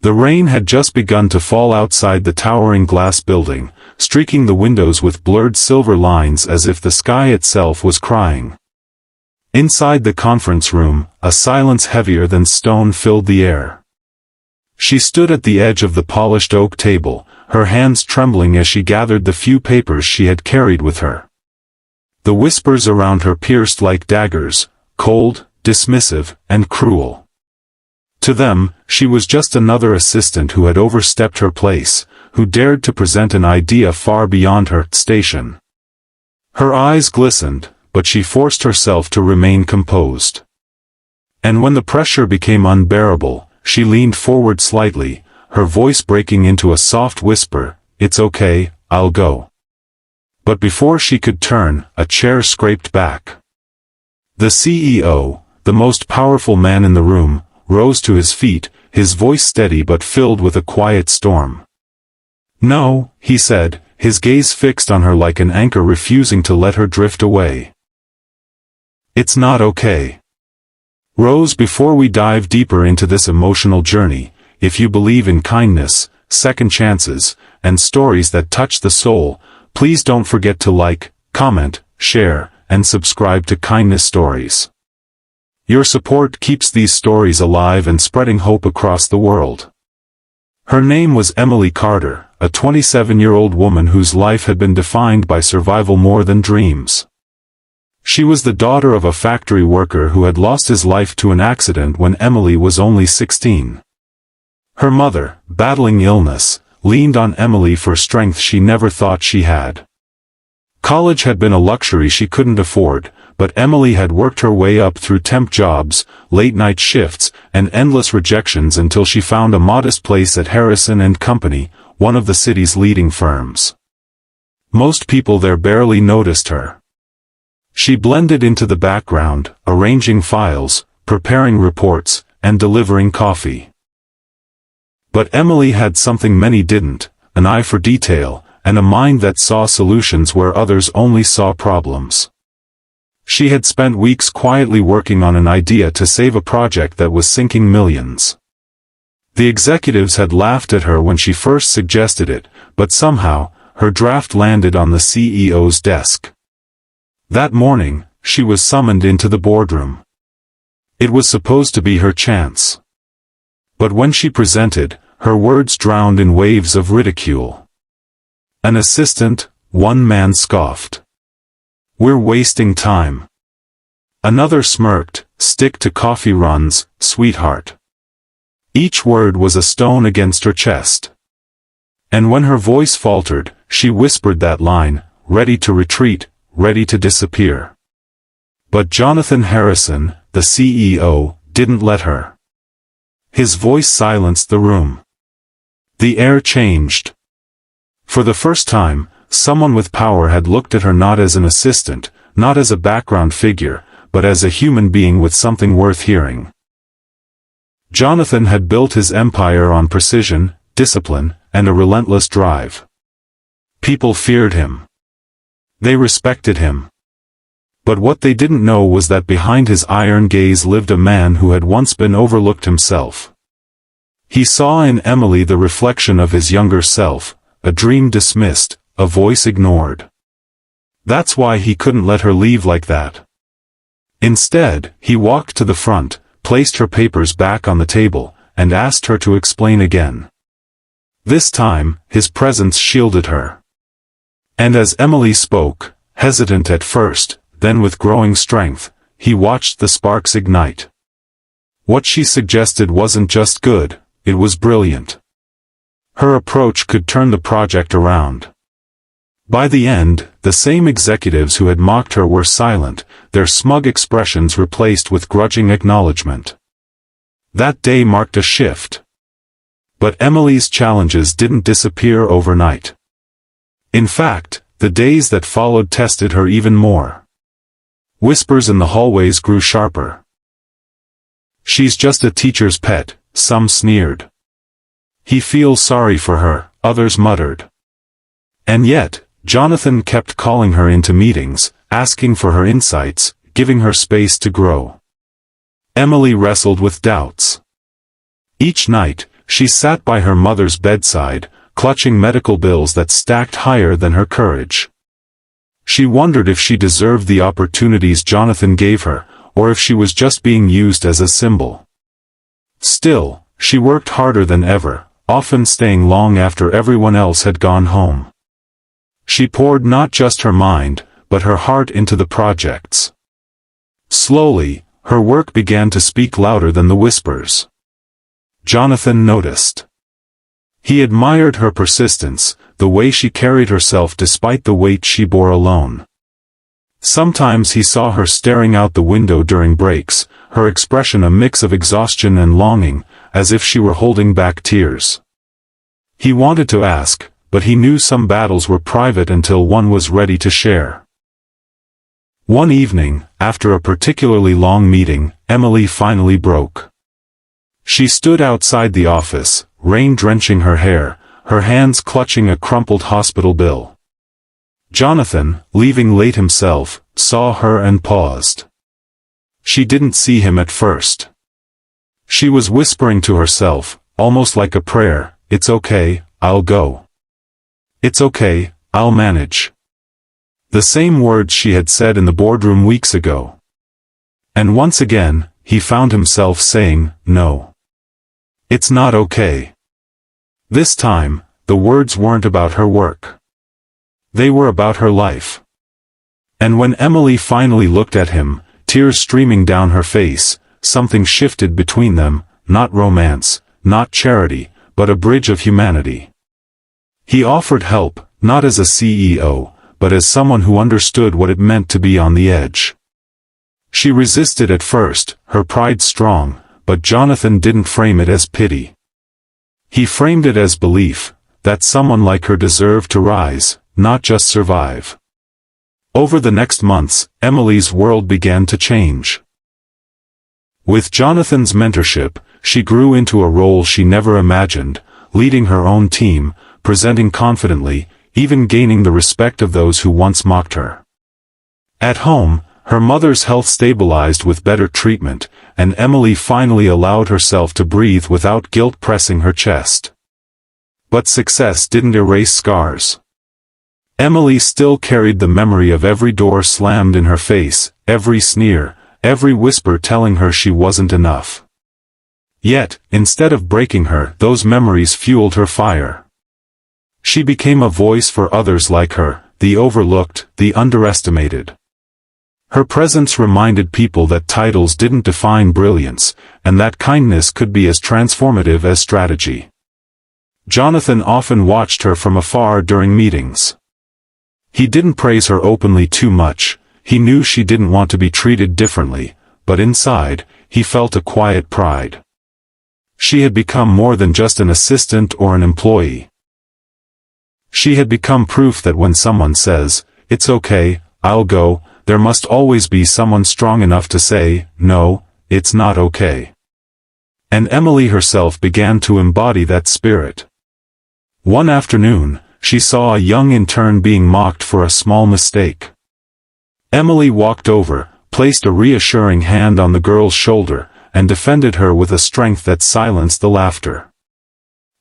The rain had just begun to fall outside the towering glass building, streaking the windows with blurred silver lines as if the sky itself was crying. Inside the conference room, a silence heavier than stone filled the air. She stood at the edge of the polished oak table, her hands trembling as she gathered the few papers she had carried with her. The whispers around her pierced like daggers, cold, dismissive, and cruel. To them, she was just another assistant who had overstepped her place, who dared to present an idea far beyond her station. Her eyes glistened, but she forced herself to remain composed. And when the pressure became unbearable, she leaned forward slightly, her voice breaking into a soft whisper, "It's okay, I'll go." But before she could turn, a chair scraped back. The CEO, the most powerful man in the room, rose to his feet, his voice steady but filled with a quiet storm. "No," he said, his gaze fixed on her like an anchor refusing to let her drift away. "It's not okay. Rose, before we dive deeper into this emotional journey, if you believe in kindness, second chances, and stories that touch the soul, please don't forget to like, comment, share, and subscribe to Kindness Stories. Your support keeps these stories alive and spreading hope across the world." Her name was Emily Carter, a 27-year-old woman whose life had been defined by survival more than dreams. She was the daughter of a factory worker who had lost his life to an accident when Emily was only 16. Her mother, battling illness, leaned on Emily for strength she never thought she had. College had been a luxury she couldn't afford, but Emily had worked her way up through temp jobs, late-night shifts, and endless rejections until she found a modest place at Harrison & Company, one of the city's leading firms. Most people there barely noticed her. She blended into the background, arranging files, preparing reports, and delivering coffee. But Emily had something many didn't, an eye for detail, and a mind that saw solutions where others only saw problems. She had spent weeks quietly working on an idea to save a project that was sinking millions. The executives had laughed at her when she first suggested it, but somehow, her draft landed on the CEO's desk. That morning, she was summoned into the boardroom. It was supposed to be her chance. But when she presented, her words drowned in waves of ridicule. An assistant, one man scoffed. "We're wasting time." Another smirked, "Stick to coffee runs, sweetheart." Each word was a stone against her chest. And when her voice faltered, she whispered that line, ready to retreat, ready to disappear. But Jonathan Harrison, the CEO, didn't let her. His voice silenced the room. The air changed. For the first time, someone with power had looked at her not as an assistant, not as a background figure, but as a human being with something worth hearing. Jonathan had built his empire on precision, discipline, and a relentless drive. People feared him. They respected him. But what they didn't know was that behind his iron gaze lived a man who had once been overlooked himself. He saw in Emily the reflection of his younger self, a dream dismissed, a voice ignored. That's why he couldn't let her leave like that. Instead, he walked to the front, placed her papers back on the table, and asked her to explain again. This time, his presence shielded her. And as Emily spoke, hesitant at first, then with growing strength, he watched the sparks ignite. What she suggested wasn't just good, it was brilliant. Her approach could turn the project around. By the end, the same executives who had mocked her were silent, their smug expressions replaced with grudging acknowledgement. That day marked a shift. But Emily's challenges didn't disappear overnight. In fact, the days that followed tested her even more. Whispers in the hallways grew sharper. "She's just a teacher's pet," some sneered. "He feels sorry for her," others muttered. And yet, Jonathan kept calling her into meetings, asking for her insights, giving her space to grow. Emily wrestled with doubts. Each night, She sat by her mother's bedside, clutching medical bills that stacked higher than her courage. She wondered if she deserved the opportunities Jonathan gave her, or if she was just being used as a symbol. Still, she worked harder than ever, often staying long after everyone else had gone home. She poured not just her mind, but her heart into the projects. Slowly, her work began to speak louder than the whispers. Jonathan noticed. He admired her persistence, the way she carried herself despite the weight she bore alone. Sometimes he saw her staring out the window during breaks, her expression a mix of exhaustion and longing, as if she were holding back tears. He wanted to ask, but he knew some battles were private until one was ready to share. One evening, after a particularly long meeting, Emily finally broke. She stood outside the office, rain drenching her hair, her hands clutching a crumpled hospital bill. Jonathan, leaving late himself, saw her and paused. She didn't see him at first. She was whispering to herself, almost like a prayer, "It's okay, I'll go. It's okay, I'll manage." The same words she had said in the boardroom weeks ago. And once again, he found himself saying, "No. It's not okay." This time, the words weren't about her work. They were about her life. And when Emily finally looked at him, tears streaming down her face, something shifted between them, not romance, not charity, but a bridge of humanity. He offered help, not as a CEO, but as someone who understood what it meant to be on the edge. She resisted at first, her pride strong, but Jonathan didn't frame it as pity. He framed it as belief, that someone like her deserved to rise, not just survive. Over the next months, Emily's world began to change. With Jonathan's mentorship, she grew into a role she never imagined, leading her own team, presenting confidently, even gaining the respect of those who once mocked her. At home, her mother's health stabilized with better treatment, and Emily finally allowed herself to breathe without guilt pressing her chest. But success didn't erase scars. Emily still carried the memory of every door slammed in her face, every sneer, every whisper telling her she wasn't enough. Yet, instead of breaking her, those memories fueled her fire. She became a voice for others like her, the overlooked, the underestimated. Her presence reminded people that titles didn't define brilliance, and that kindness could be as transformative as strategy. Jonathan often watched her from afar during meetings. He didn't praise her openly too much, he knew she didn't want to be treated differently, but inside, he felt a quiet pride. She had become more than just an assistant or an employee. She had become proof that when someone says, "It's okay, I'll go," there must always be someone strong enough to say, "No, it's not okay." And Emily herself began to embody that spirit. One afternoon, she saw a young intern being mocked for a small mistake. Emily walked over, placed a reassuring hand on the girl's shoulder, and defended her with a strength that silenced the laughter.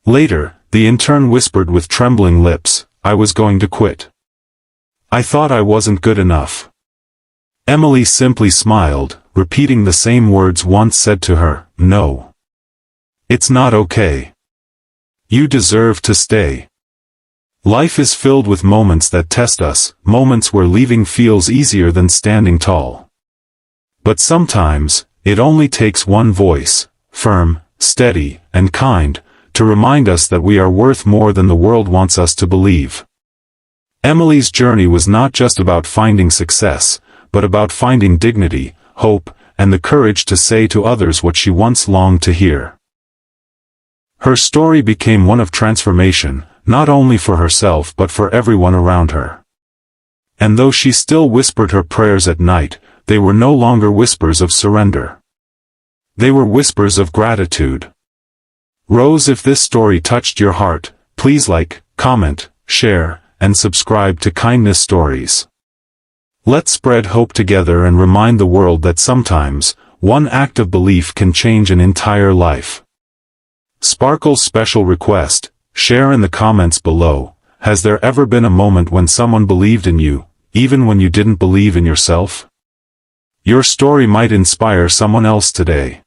Later, the intern whispered with trembling lips, "I was going to quit. I thought I wasn't good enough." Emily simply smiled, repeating the same words once said to her, "No. It's not okay. You deserve to stay." Life is filled with moments that test us, moments where leaving feels easier than standing tall. But sometimes, it only takes one voice, firm, steady, and kind, to remind us that we are worth more than the world wants us to believe. Emily's journey was not just about finding success, but about finding dignity, hope, and the courage to say to others what she once longed to hear. Her story became one of transformation, not only for herself but for everyone around her. And though she still whispered her prayers at night, they were no longer whispers of surrender. They were whispers of gratitude. Rose, if this story touched your heart, please like, comment, share, and subscribe to Kindness Stories. Let's spread hope together and remind the world that sometimes, one act of belief can change an entire life. Sparkle's special request: share in the comments below. Has there ever been a moment when someone believed in you, even when you didn't believe in yourself? Your story might inspire someone else today.